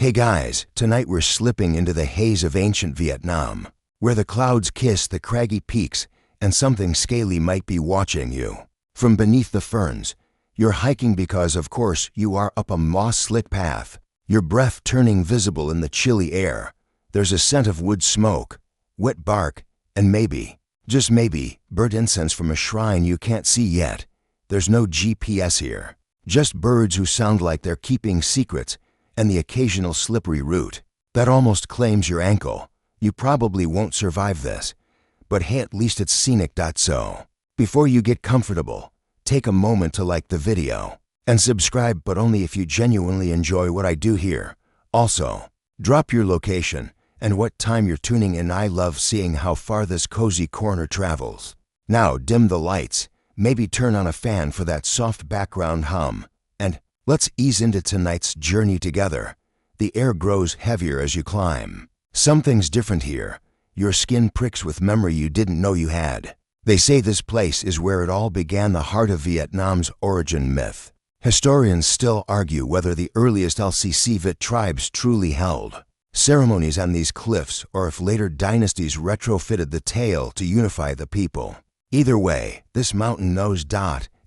Hey guys, tonight we're slipping into the haze of ancient Vietnam, where the clouds kiss the craggy peaks and something scaly might be watching you. From beneath the ferns, you're hiking because, of course, you are up a moss-slick path, your breath turning visible in the chilly air. There's a scent of wood smoke, wet bark, and maybe, just maybe, burnt incense from a shrine you can't see yet. There's no GPS here, just birds who sound like they're keeping secrets and the occasional slippery root that almost claims your ankle. You probably won't survive this, but hey, at least it's scenic. So, before you get comfortable, take a moment to like the video and subscribe, but only if you genuinely enjoy what I do here. Also, drop your location and what time you're tuning in. I love seeing how far this cozy corner travels. Now dim the lights, maybe turn on a fan for that soft background hum, and let's ease into tonight's journey together. The air grows heavier as you climb. Something's different here. Your skin pricks with memory you didn't know you had. They say this place is where it all began, the heart of Vietnam's origin myth. Historians still argue whether the earliest LCC tribes truly held ceremonies on these cliffs or if later dynasties retrofitted the tale to unify the people. Either way, this mountain knows.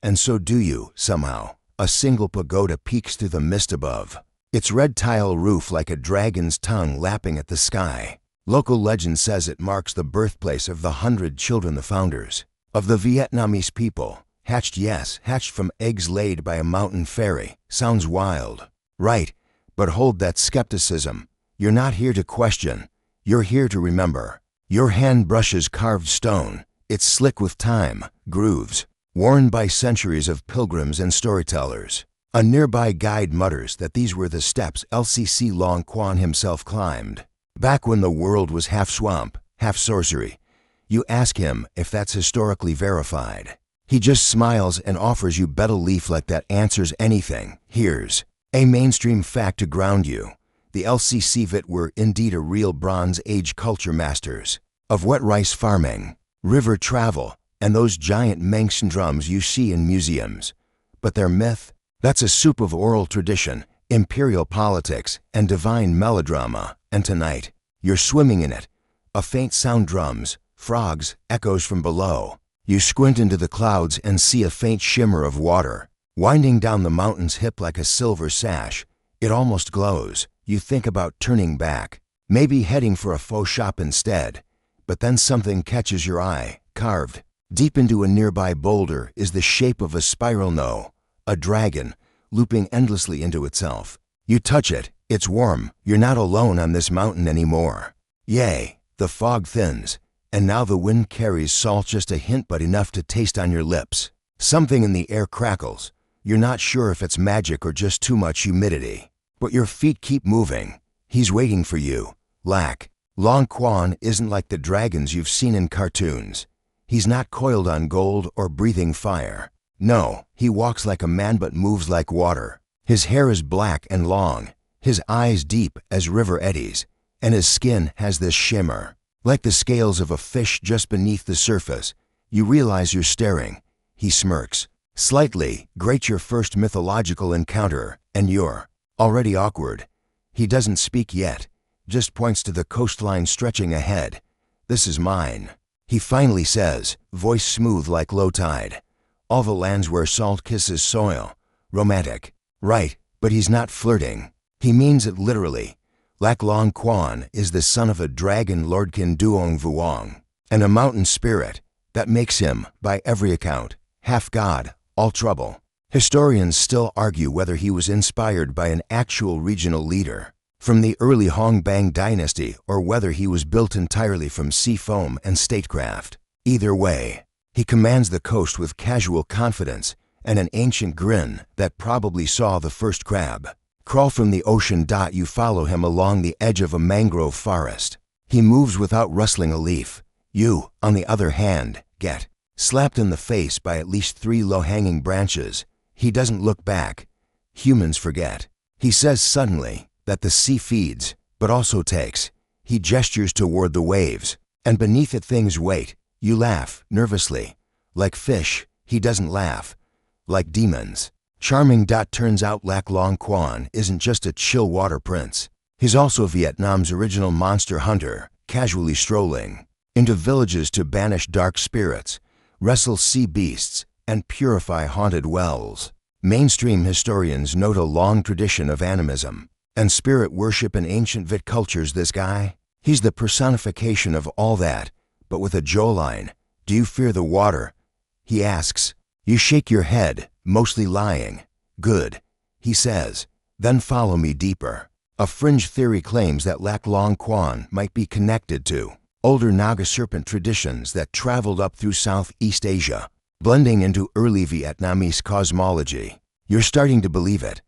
And so do you, somehow. A single pagoda peeks through the mist above, its red tile roof like a dragon's tongue lapping at the sky. Local legend says it marks the birthplace of the 100 children, the founders of the Vietnamese people. Hatched from eggs laid by a mountain fairy. Sounds wild, right? But hold that skepticism. You're not here to question, you're here to remember. Your hand brushes carved stone. It's slick with time, grooves, worn by centuries of pilgrims and storytellers. A nearby guide mutters that these were the steps LCC Long Quan himself climbed, back when the world was half swamp, half sorcery. You ask him if that's historically verified. He just smiles and offers you betel leaf like that answers anything. Here's a mainstream fact to ground you. The LCC were indeed a real Bronze Age culture, masters of wet rice farming, river travel, and those giant Manx drums you see in museums. But their myth? That's a soup of oral tradition, imperial politics, and divine melodrama. And tonight, you're swimming in it. A faint sound, drums, frogs, echoes from below. You squint into the clouds and see a faint shimmer of water, winding down the mountain's hip like a silver sash. It almost glows. You think about turning back, maybe heading for a faux shop instead. But then something catches your eye. Carved deep into a nearby boulder is the shape of a spiral a dragon, looping endlessly into itself. You touch it, it's warm. You're not alone on this mountain anymore. Yay, the fog thins, and now the wind carries salt, just a hint but enough to taste on your lips. Something in the air crackles. You're not sure if it's magic or just too much humidity. But your feet keep moving. He's waiting for you. Lạc Long Quan isn't like the dragons you've seen in cartoons. He's not coiled on gold or breathing fire. No, he walks like a man but moves like water. His hair is black and long, his eyes deep as river eddies, and his skin has this shimmer, like the scales of a fish just beneath the surface. You realize you're staring. He smirks slightly. Great, your first mythological encounter, and you're already awkward. He doesn't speak yet, just points to the coastline stretching ahead. This is mine, he finally says, voice smooth like low tide. All the lands where salt kisses soil. Romantic, right? But he's not flirting. He means it literally. Lạc Long Quan is the son of a dragon, Lord Kin Duong Vuong, and a mountain spirit. That makes him, by every account, half god, all trouble. Historians still argue whether he was inspired by an actual regional leader from the early Hong Bang dynasty or whether he was built entirely from sea foam and statecraft. Either way, he commands the coast with casual confidence and an ancient grin that probably saw the first crab crawl from the ocean. You follow him along the edge of a mangrove forest. He moves without rustling a leaf. You, on the other hand, get slapped in the face by at least 3 low-hanging branches. He doesn't look back. Humans forget. He says suddenly that the sea feeds, but also takes. He gestures toward the waves, and beneath it things wait. You laugh, nervously. Like fish, he doesn't laugh. Like demons. Charming. Turns out Lạc Long Quan isn't just a chill water prince. He's also Vietnam's original monster hunter, casually strolling into villages to banish dark spirits, wrestle sea beasts, and purify haunted wells. Mainstream historians note a long tradition of animism and spirit worship in ancient Vit cultures. This guy, he's the personification of all that, but with a jawline. Do you fear the water? He asks. You shake your head, mostly lying. Good, he says. Then follow me deeper. A fringe theory claims that Lạc Long Quân might be connected to older Naga serpent traditions that traveled up through Southeast Asia, blending into early Vietnamese cosmology. You're starting to believe it,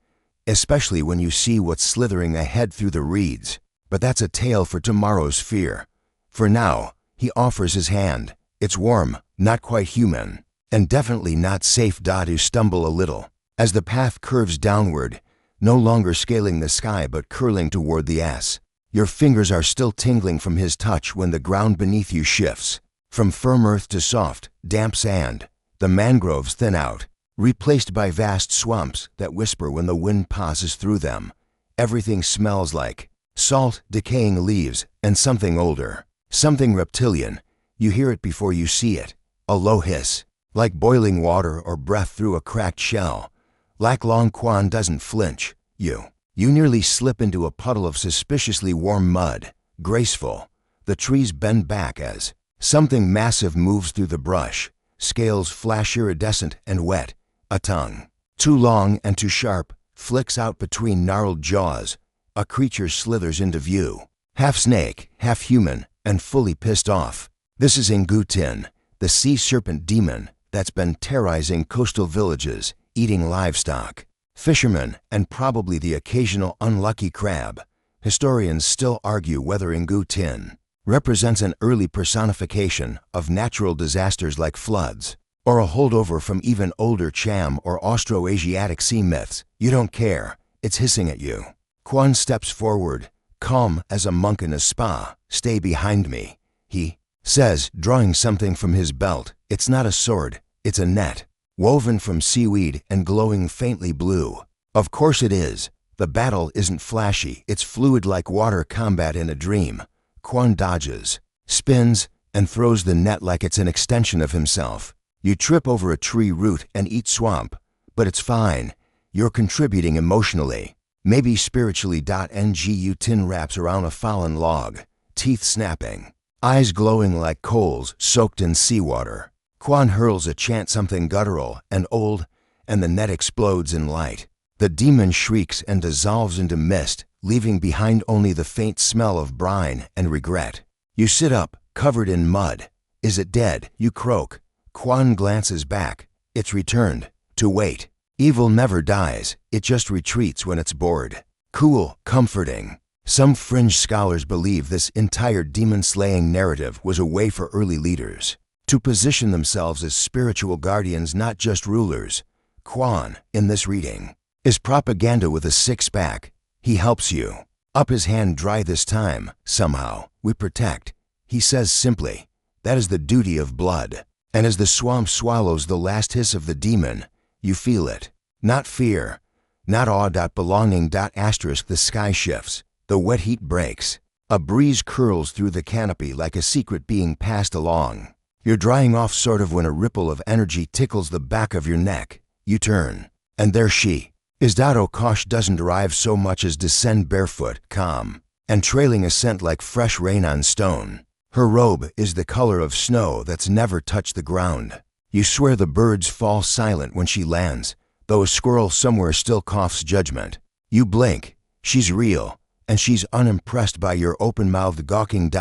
especially when you see what's slithering ahead through the reeds. But that's a tale for tomorrow's fear. For now, he offers his hand. It's warm, not quite human, and definitely not safe. You stumble a little as the path curves downward, no longer scaling the sky but curling toward the S. Your fingers are still tingling from his touch when the ground beneath you shifts from firm earth to soft, damp sand. The mangroves thin out, replaced by vast swamps that whisper when the wind passes through them. Everything smells like salt, decaying leaves, and something older, something reptilian. You hear it before you see it, a low hiss, like boiling water or breath through a cracked shell. Lạc Long Quân doesn't flinch. You nearly slip into a puddle of suspiciously warm mud, graceful. The trees bend back as something massive moves through the brush. Scales flash iridescent and wet. A tongue, too long and too sharp, flicks out between gnarled jaws. A creature slithers into view, half snake, half human, and fully pissed off. This is Ngu Tin, the sea serpent demon that's been terrorizing coastal villages, eating livestock, fishermen, and probably the occasional unlucky crab. Historians still argue whether Ngu Tin represents an early personification of natural disasters like floods, or a holdover from even older Cham or Austroasiatic sea myths. You don't care. It's hissing at you. Quan steps forward, calm as a monk in a spa. Stay behind me, he says, drawing something from his belt. It's not a sword, it's a net, woven from seaweed and glowing faintly blue. Of course it is. The battle isn't flashy, it's fluid like water combat in a dream. Quan dodges, spins, and throws the net like it's an extension of himself. You trip over a tree root and eat swamp, but it's fine. You're contributing emotionally, maybe spiritually. Ngu Tin wraps around a fallen log, teeth snapping, eyes glowing like coals soaked in seawater. Quan hurls a chant, something guttural and old, and the net explodes in light. The demon shrieks and dissolves into mist, leaving behind only the faint smell of brine and regret. You sit up, covered in mud. Is it dead? You croak. Quan glances back. It's returned. To wait. Evil never dies, it just retreats when it's bored. Cool, comforting. Some fringe scholars believe this entire demon-slaying narrative was a way for early leaders to position themselves as spiritual guardians, not just rulers. Quan, in this reading, is propaganda with a six-pack. He helps you. Up his hand dry this time, somehow. We protect. He says simply, that is the duty of blood. And as the swamp swallows the last hiss of the demon, you feel it. Not fear, not awe. Belonging. Asterisk. The sky shifts. The wet heat breaks. A breeze curls through the canopy like a secret being passed along. You're drying off sort of when a ripple of energy tickles the back of your neck. You turn, and there she is. Okosh doesn't arrive so much as descend barefoot, calm, and trailing a scent like fresh rain on stone. Her robe is the color of snow that's never touched the ground. You swear the birds fall silent when she lands, though a squirrel somewhere still coughs judgment. You blink. She's real, and she's unimpressed by your open-mouthed gawking.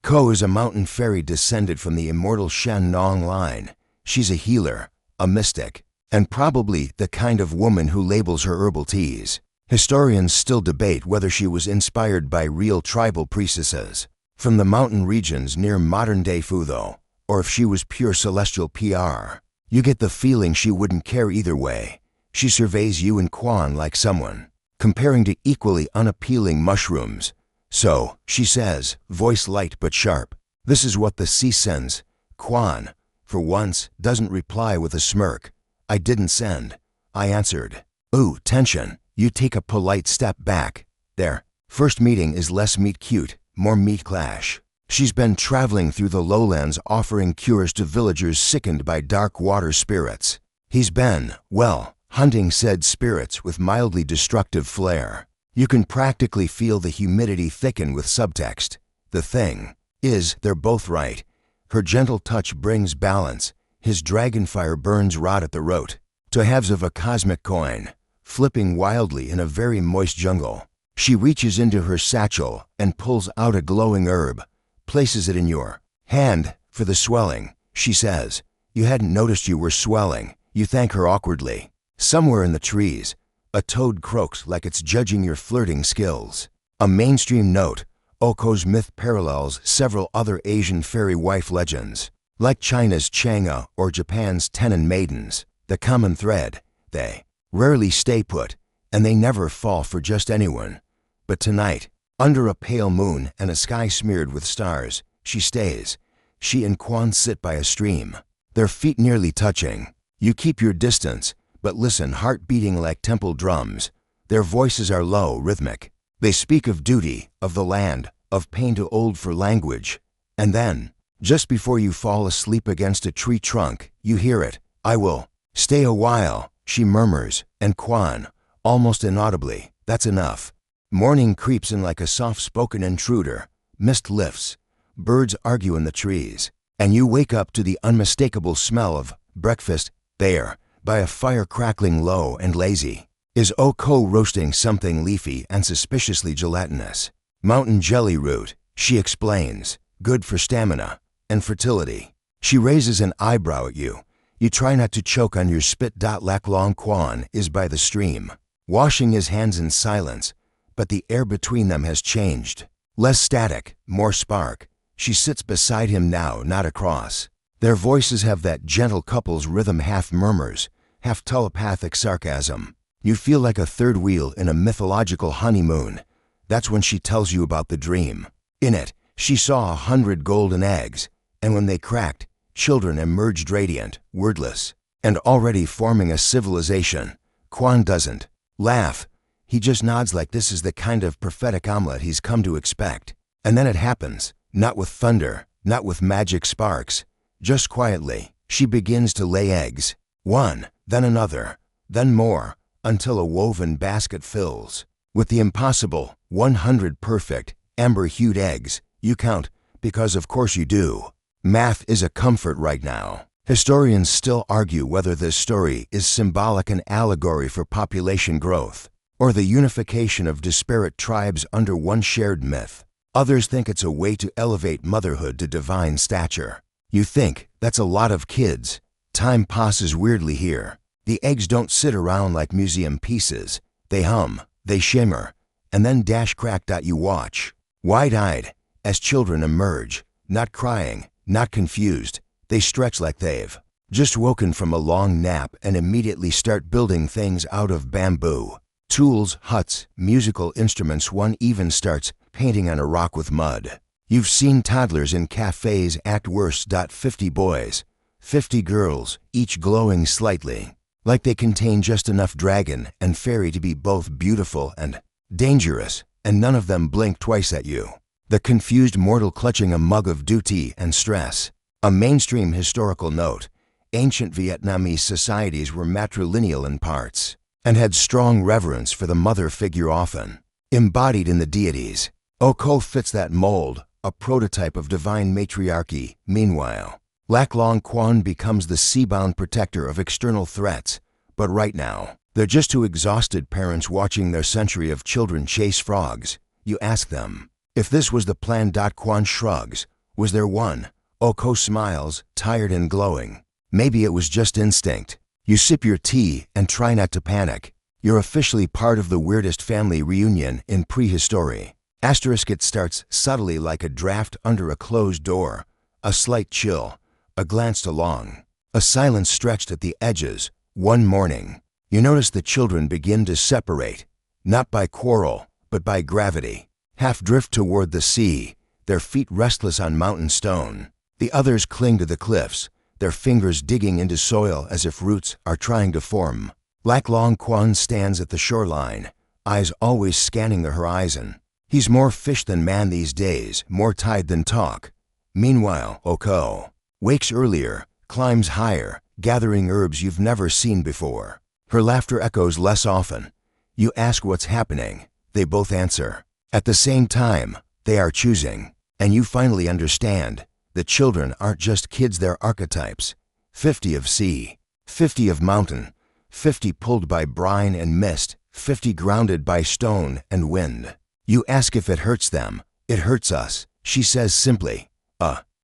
Ko is a mountain fairy descended from the immortal Shen Nong line. She's a healer, a mystic, and probably the kind of woman who labels her herbal teas. Historians still debate whether she was inspired by real tribal priestesses from the mountain regions near modern-day Fudo, or if she was pure celestial PR. You get the feeling she wouldn't care either way. She surveys you and Quan like someone comparing to equally unappealing mushrooms. So, she says, voice light but sharp, this is what the sea sends. Quan, for once, doesn't reply with a smirk. I didn't send. I answered. Ooh, tension. You take a polite step back. There. First meeting is less meet cute, more meet clash. She's been traveling through the lowlands offering cures to villagers sickened by dark water spirits. He's been, well, hunting said spirits with mildly destructive flair. You can practically feel the humidity thicken with subtext. The thing is, they're both right. Her gentle touch brings balance. His dragonfire burns rot at the root. To halves of a cosmic coin, flipping wildly in a very moist jungle. She reaches into her satchel and pulls out a glowing herb, places it in your hand for the swelling. She says, "You hadn't noticed you were swelling." You thank her awkwardly. Somewhere in the trees, a toad croaks like it's judging your flirting skills. A mainstream note, Oko's myth parallels several other Asian fairy wife legends. Like China's Chang'e or Japan's Tenon maidens, the common thread, they rarely stay put, and they never fall for just anyone. But tonight, under a pale moon and a sky smeared with stars, she stays. She and Quan sit by a stream, their feet nearly touching. You keep your distance, but listen, heart beating like temple drums. Their voices are low, rhythmic. They speak of duty, of the land, of pain too old for language. And then, just before you fall asleep against a tree trunk, you hear it. "I will stay a while," she murmurs, and Quan, almost inaudibly, "That's enough." Morning creeps in like a soft-spoken intruder. Mist lifts. Birds argue in the trees. And you wake up to the unmistakable smell of breakfast. There, by a fire crackling low and lazy, is Oko roasting something leafy and suspiciously gelatinous. Mountain jelly root, she explains, good for stamina and fertility. She raises an eyebrow at you. You try not to choke on your spit. Lạc Long Quân is by the stream, washing his hands in silence, but the air between them has changed. Less static, more spark. She sits beside him now, not across. Their voices have that gentle couple's rhythm, half murmurs, half telepathic sarcasm. You feel like a third wheel in a mythological honeymoon. That's when she tells you about the dream. In it, she saw 100 golden eggs, and when they cracked, children emerged radiant, wordless, and already forming a civilization. Quan doesn't laugh. He just nods like this is the kind of prophetic omelet he's come to expect. And then it happens, not with thunder, not with magic sparks. Just quietly, she begins to lay eggs. One, then another, then more, until a woven basket fills. With the impossible, 100 perfect, amber-hued eggs. You count, because of course you do. Math is a comfort right now. Historians still argue whether this story is symbolic, an allegory for population growth, or the unification of disparate tribes under one shared myth. Others think it's a way to elevate motherhood to divine stature. You think, that's a lot of kids. Time passes weirdly here. The eggs don't sit around like museum pieces. They hum, they shimmer, and then dash crack. You watch, wide-eyed, as children emerge, not crying, not confused. They stretch like they've just woken from a long nap and immediately start building things out of bamboo. Tools, huts, musical instruments. One even starts painting on a rock with mud. You've seen toddlers in cafes act worse. 50 boys, 50 girls, each glowing slightly, like they contain just enough dragon and fairy to be both beautiful and dangerous, and none of them blink twice at you. The confused mortal clutching a mug of duty and stress. A mainstream historical note, ancient Vietnamese societies were matrilineal in parts, and had strong reverence for the mother figure, often embodied in the deities. Oko fits that mold, a prototype of divine matriarchy. Meanwhile, Lạc Long Quân becomes the sea-bound protector of external threats. But right now, they're just two exhausted parents watching their century of children chase frogs. You ask them, if this was the plan. Quan shrugs. Was there one? Oko smiles, tired and glowing. Maybe it was just instinct. You sip your tea and try not to panic. You're officially part of the weirdest family reunion in prehistory. It starts subtly like a draft under a closed door. A slight chill, a glance along, a silence stretched at the edges. One morning, you notice the children begin to separate, not by quarrel, but by gravity. Half drift toward the sea, their feet restless on mountain stone. The others cling to the cliffs, their fingers digging into soil as if roots are trying to form. Lạc Long Quân stands at the shoreline, eyes always scanning the horizon. He's more fish than man these days, more tide than talk. Meanwhile, Oko wakes earlier, climbs higher, gathering herbs you've never seen before. Her laughter echoes less often. You ask what's happening. They both answer. At the same time, they are choosing. And you finally understand. The children aren't just kids, they're archetypes. 50 of sea, 50 of mountain, 50 pulled by brine and mist, 50 grounded by stone and wind. You ask if it hurts them. It hurts us, she says simply.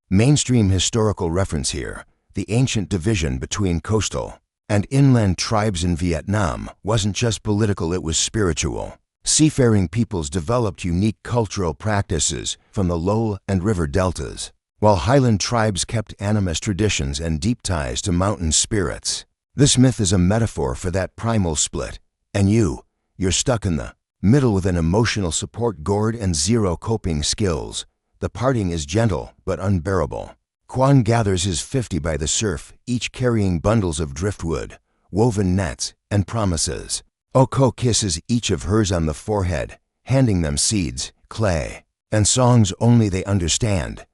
Mainstream historical reference here. The ancient division between coastal and inland tribes in Vietnam wasn't just political, it was spiritual. Seafaring peoples developed unique cultural practices from the low and river deltas, while highland tribes kept animist traditions and deep ties to mountain spirits. This myth is a metaphor for that primal split, and you're stuck in the middle with an emotional support gourd and zero coping skills. The parting is gentle but unbearable. Quan gathers his 50 by the surf, each carrying bundles of driftwood, woven nets, and promises. Oko kisses each of hers on the forehead, handing them seeds, clay, and songs only they understand.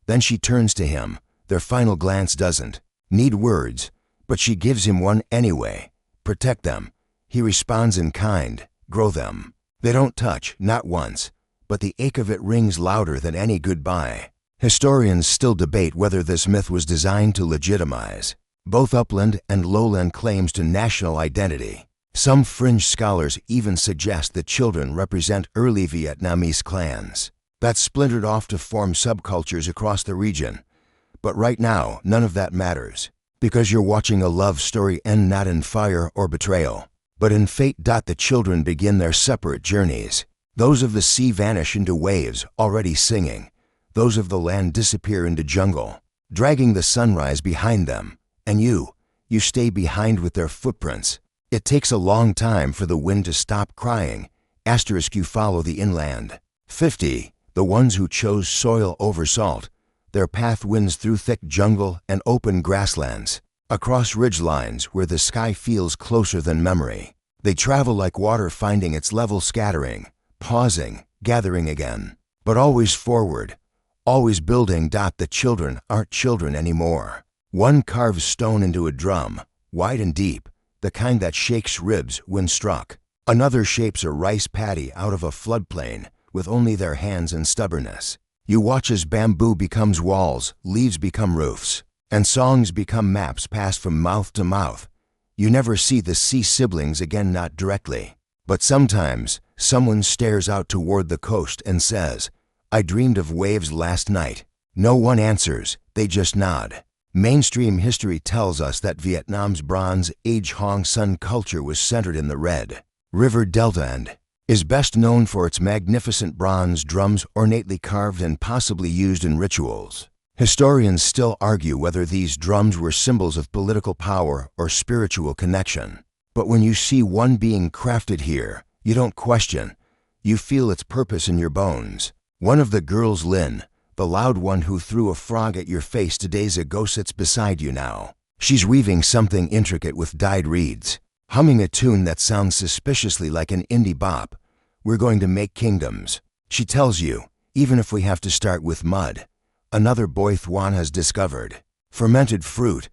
Then she turns to him. Their final glance doesn't need words, but she gives him one anyway. Protect them. He responds in kind. Grow them. They don't touch, not once, but the ache of it rings louder than any goodbye. Historians still debate whether this myth was designed to legitimize both upland and lowland claims to national identity. Some fringe scholars even suggest that children represent early Vietnamese clans that splintered off to form subcultures across the region. But right now, none of that matters, because you're watching a love story end not in fire or betrayal, but in fate. The children begin their separate journeys. Those of the sea vanish into waves, already singing. Those of the land disappear into jungle, dragging the sunrise behind them. And you stay behind with their footprints. It takes a long time for the wind to stop crying. You follow the inland 50, the ones who chose soil over salt. Their path winds through thick jungle and open grasslands, across ridge lines where the sky feels closer than memory. They travel like water, finding its level, scattering, pausing, gathering again, but always forward, always building. The children aren't children anymore. One carves stone into a drum, wide and deep, the kind that shakes ribs when struck. Another shapes a rice paddy out of a floodplain with only their hands and stubbornness. You watch as bamboo becomes walls, leaves become roofs, and songs become maps passed from mouth to mouth. You never see the sea siblings again, not directly, but sometimes someone stares out toward the coast and says, "I dreamed of waves last night." No one answers, they just nod. Mainstream history tells us that Vietnam's Bronze Age Hong Son culture was centered in the Red River Delta and is best known for its magnificent bronze drums, ornately carved and possibly used in rituals. Historians still argue whether these drums were symbols of political power or spiritual connection. But when you see one being crafted here, you don't question. You feel its purpose in your bones. One of the girls, Lynn, the loud one who threw a frog at your face 2 days ago, sits beside you now. She's weaving something intricate with dyed reeds, humming a tune that sounds suspiciously like an indie bop. We're going to make kingdoms, she tells you, even if we have to start with mud. Another boy Thuan has discovered fermented fruit.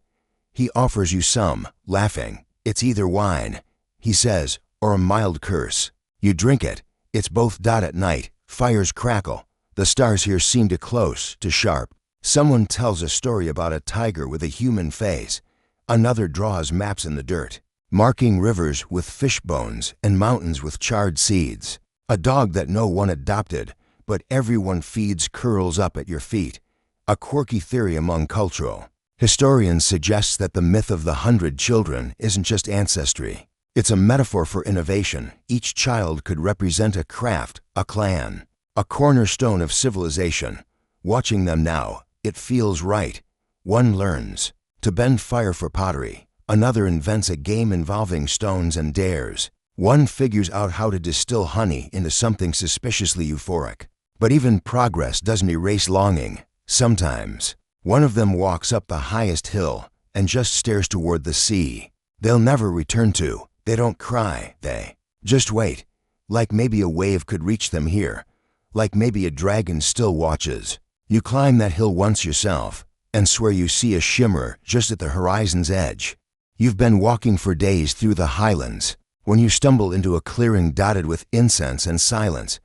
He offers you some, laughing. It's either wine, he says, or a mild curse. You drink it. It's both. At night, fires crackle. The stars here seem too close, too sharp. Someone tells a story about a tiger with a human face. Another draws maps in the dirt, marking rivers with fish bones and mountains with charred seeds. A dog that no one adopted, but everyone feeds, curls up at your feet. A quirky theory among cultural historians suggests that the myth of the 100 children isn't just ancestry. It's a metaphor for innovation. Each child could represent a craft, a clan, a cornerstone of civilization. Watching them now, it feels right. One learns to bend fire for pottery. Another invents a game involving stones and dares. One figures out how to distill honey into something suspiciously euphoric. But even progress doesn't erase longing. Sometimes, one of them walks up the highest hill and just stares toward the sea they'll never return to. They don't cry, they just wait, like maybe a wave could reach them here. like maybe a dragon still watches. You climb that hill once yourself, and swear you see a shimmer just at the horizon's edge. You've been walking for days through the highlands, when you stumble into a clearing dotted with incense and silence.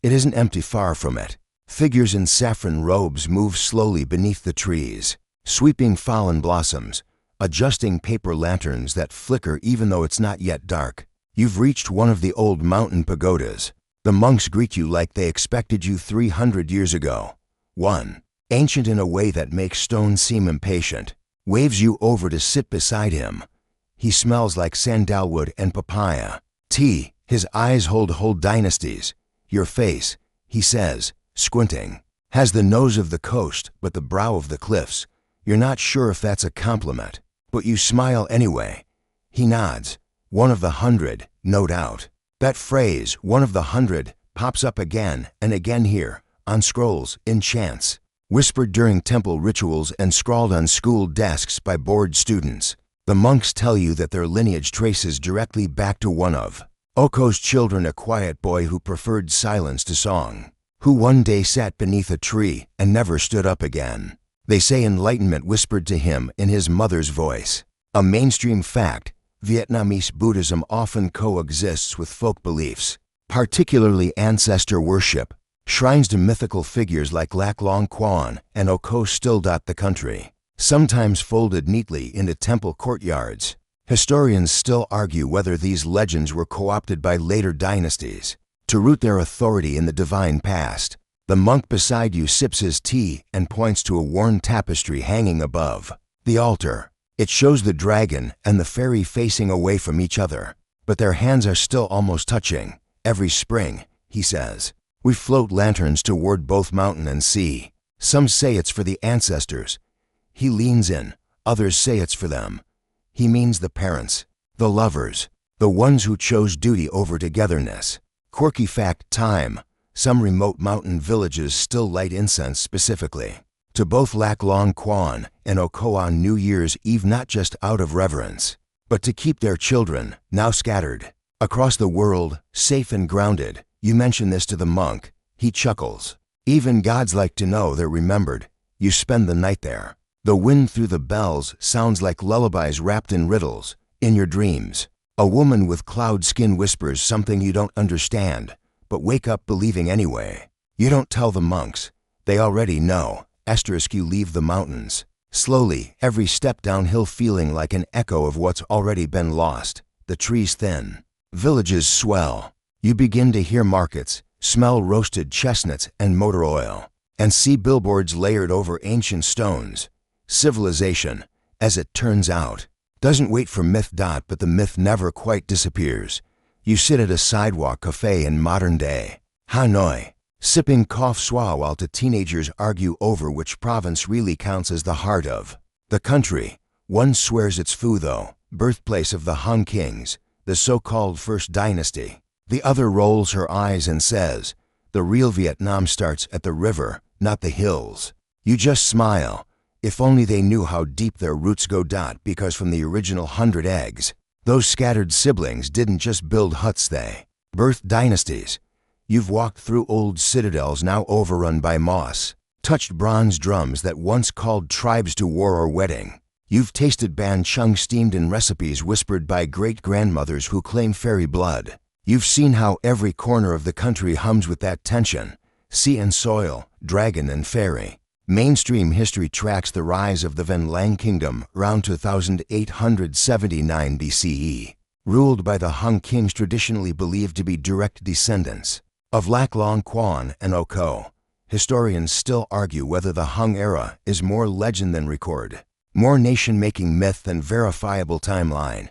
It isn't empty far from it. Figures in saffron robes move slowly beneath the trees, sweeping fallen blossoms, adjusting paper lanterns that flicker even though it's not yet dark. You've reached one of the old mountain pagodas. The monks greet you like they expected you 300 years ago. One, ancient in a way that makes stone seem impatient, waves you over to sit beside him. He smells like sandalwood and papaya. Tea, his eyes hold whole dynasties. Your face, he says, squinting, has the nose of the coast but the brow of the cliffs. You're not sure if that's a compliment, but you smile anyway. He nods. One of the 100, no doubt. That phrase, one of the 100, pops up again and again here, on scrolls, in chants, whispered during temple rituals and scrawled on school desks by bored students. The monks tell you that their lineage traces directly back to one of Oko's children, a quiet boy who preferred silence to song, who one day sat beneath a tree and never stood up again. They say enlightenment whispered to him in his mother's voice. A mainstream fact, Vietnamese Buddhism often coexists with folk beliefs, particularly ancestor worship. Shrines to mythical figures like Lạc Long Quân and Oko still dot the country, sometimes folded neatly into temple courtyards. Historians still argue whether these legends were co-opted by later dynasties to root their authority in the divine past. The monk beside you sips his tea and points to a worn tapestry hanging above the altar. It shows the dragon and the fairy facing away from each other, but their hands are still almost touching. Every spring, he says, we float lanterns toward both mountain and sea. Some say it's for the ancestors. He leans in. Others say it's for them. He means the parents, the lovers, the ones who chose duty over togetherness. Quirky fact time. Some remote mountain villages still light incense specifically to both Lạc Long Quân and Oko on New Year's Eve, not just out of reverence, but to keep their children, now scattered across the world, safe and grounded. You mention this to the monk. He chuckles. Even gods like to know they're remembered. You spend the night there. The wind through the bells sounds like lullabies wrapped in riddles. In your dreams, a woman with cloud skin whispers something you don't understand, but wake up believing anyway. You don't tell the monks. They already know. You leave the mountains. Slowly, every step downhill feeling like an echo of what's already been lost. The trees thin. Villages swell. You begin to hear markets, smell roasted chestnuts and motor oil, and see billboards layered over ancient stones. Civilization, as it turns out, doesn't wait for myth. But the myth never quite disappears. You sit at a sidewalk cafe in modern-day Hanoi, sipping cough soi while two teenagers argue over which province really counts as the heart of the country. One swears it's Phu though, birthplace of the Han Kings, the so-called First Dynasty. The other rolls her eyes and says, the real Vietnam starts at the river, not the hills. You just smile. If only they knew how deep their roots go. Because from the original 100 eggs, those scattered siblings didn't just build huts, they birthed dynasties. You've walked through old citadels now overrun by moss, touched bronze drums that once called tribes to war or wedding. You've tasted ban chung steamed in recipes whispered by great-grandmothers who claim fairy blood. You've seen how every corner of the country hums with that tension, sea and soil, dragon and fairy. Mainstream history tracks the rise of the Van Lang Kingdom around 2879 BCE, ruled by the Han kings traditionally believed to be direct descendants of Lạc Long Quân and Oko. Historians still argue whether the Han era is more legend than record, more nation-making myth than verifiable timeline,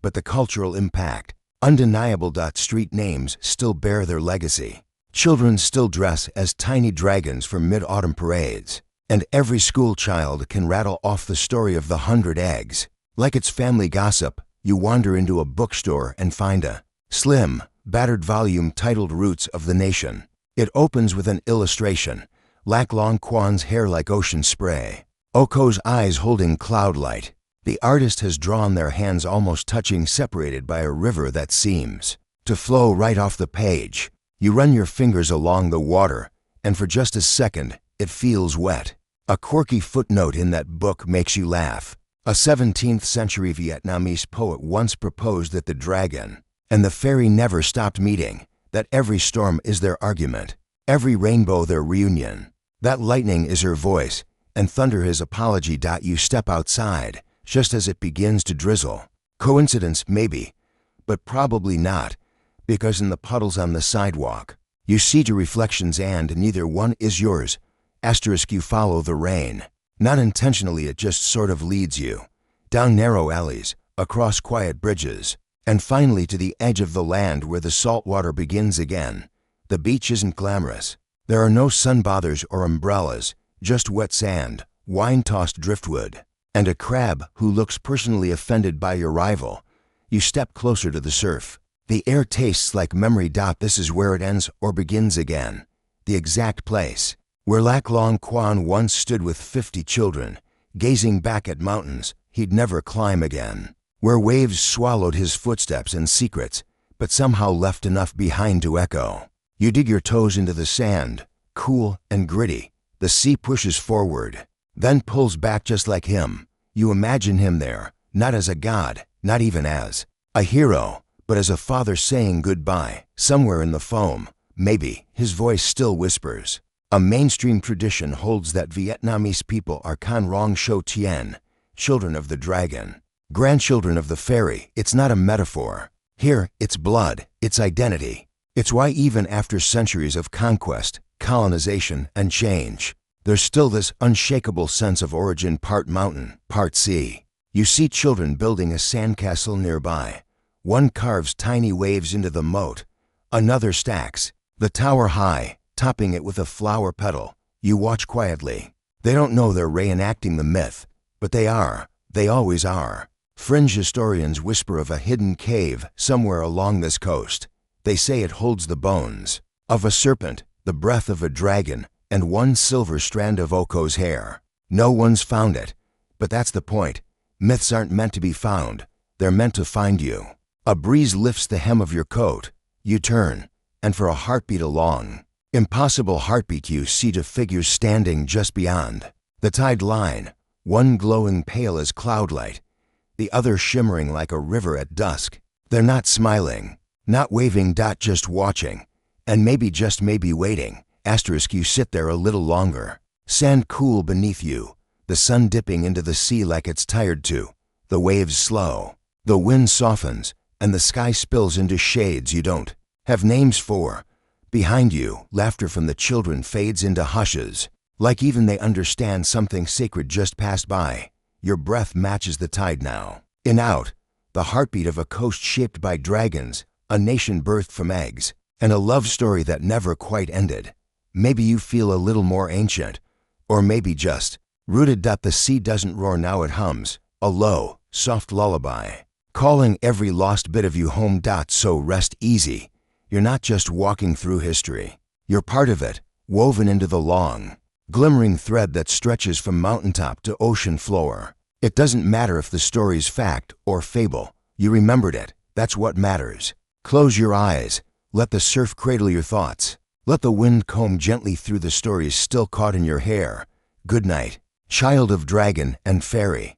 but the cultural impact, undeniable. Street names still bear their legacy. Children still dress as tiny dragons for mid-autumn parades, and every school child can rattle off the story of the 100 eggs. Like it's family gossip, you wander into a bookstore and find a slim, battered volume titled Roots of the Nation. It opens with an illustration, Lạc Long Quan's hair like ocean spray, Oko's eyes holding cloud light. The artist has drawn their hands almost touching, separated by a river that seems to flow right off the page. You run your fingers along the water, and for just a second, it feels wet. A quirky footnote in that book makes you laugh. A 17th century Vietnamese poet once proposed that the dragon and the fairy never stopped meeting, that every storm is their argument, every rainbow their reunion, that lightning is her voice, and thunder his apology. You step outside, just as it begins to drizzle. Coincidence, maybe, but probably not, because in the puddles on the sidewalk, you see two reflections and neither one is yours. You follow the rain. Not intentionally, it just sort of leads you. Down narrow alleys, across quiet bridges, and finally to the edge of the land where the salt water begins again. The beach isn't glamorous. There are no sunbathers or umbrellas, just wet sand, wine-tossed driftwood, and a crab who looks personally offended by your arrival. You step closer to the surf. The air tastes like memory. This is where it ends or begins again. The exact place where Lạc Long Quân once stood with 50 children, gazing back at mountains he'd never climb again. Where waves swallowed his footsteps and secrets, but somehow left enough behind to echo. You dig your toes into the sand, cool and gritty. The sea pushes forward, then pulls back just like him. You imagine him there, not as a god, not even as a hero, but as a father saying goodbye. Somewhere in the foam, maybe, his voice still whispers. A mainstream tradition holds that Vietnamese people are Con Rong Sho Tien, children of the dragon, grandchildren of the fairy. It's not a metaphor. Here, it's blood, it's identity. It's why even after centuries of conquest, colonization, and change, there's still this unshakable sense of origin, part mountain, part sea. You see children building a sandcastle nearby. One carves tiny waves into the moat, another stacks the tower high, topping it with a flower petal. You watch quietly. They don't know they're reenacting the myth, but they are. They always are. Fringe historians whisper of a hidden cave somewhere along this coast. They say it holds the bones of a serpent, the breath of a dragon, and one silver strand of Oko's hair. No one's found it, but that's the point. Myths aren't meant to be found. They're meant to find you. A breeze lifts the hem of your coat. You turn, and for a heartbeat, a long, impossible heartbeat, you see two figures standing just beyond the tide line, one glowing pale as cloudlight, the other shimmering like a river at dusk. They're not smiling, not waving, just watching, and maybe, just maybe, waiting. You sit there a little longer. Sand cool beneath you, the sun dipping into the sea like it's tired to. The waves slow, the wind softens, and the sky spills into shades you don't have names for. Behind you, laughter from the children fades into hushes, like even they understand something sacred just passed by. Your breath matches the tide now. In out, the heartbeat of a coast shaped by dragons, a nation birthed from eggs, and a love story that never quite ended. Maybe you feel a little more ancient, or maybe just rooted. The sea doesn't roar now, it hums, a low, soft lullaby, calling every lost bit of you home. So rest easy. You're not just walking through history. You're part of it, woven into the long, glimmering thread that stretches from mountaintop to ocean floor. It doesn't matter if the story's fact or fable. You remembered it. That's what matters. Close your eyes. Let the surf cradle your thoughts. Let the wind comb gently through the stories still caught in your hair. Good night, child of dragon and fairy.